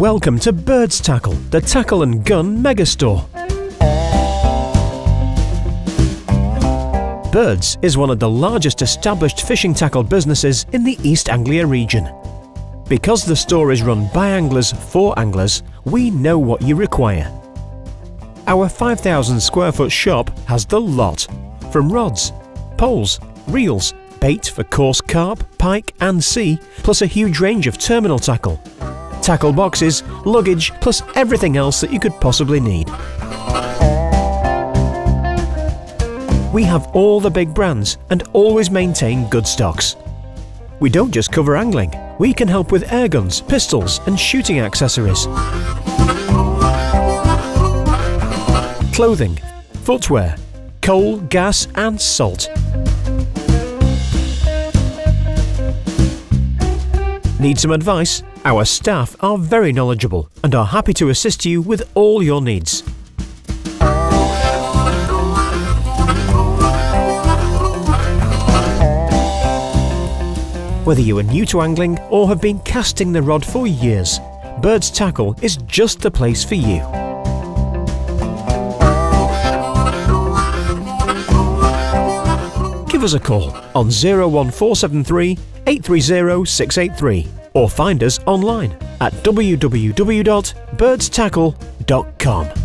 Welcome to Birds Tackle, the tackle and gun megastore. Birds is one of the largest established fishing tackle businesses in the East Anglia region. Because the store is run by anglers for anglers, we know what you require. Our 5,000 square foot shop has the lot, from rods, poles, reels, bait for coarse carp, pike and sea, plus a huge range of terminal tackle, tackle boxes, luggage, plus everything else that you could possibly need. We have all the big brands and always maintain good stocks. We don't just cover angling, we can help with air guns, pistols and shooting accessories, clothing, footwear, coal, gas and salt. Need some advice? Our staff are very knowledgeable and are happy to assist you with all your needs. Whether you are new to angling or have been casting the rod for years, Birds Tackle is just the place for you. Give us a call on 01473 830 683 or find us online at www.birdstackle.com.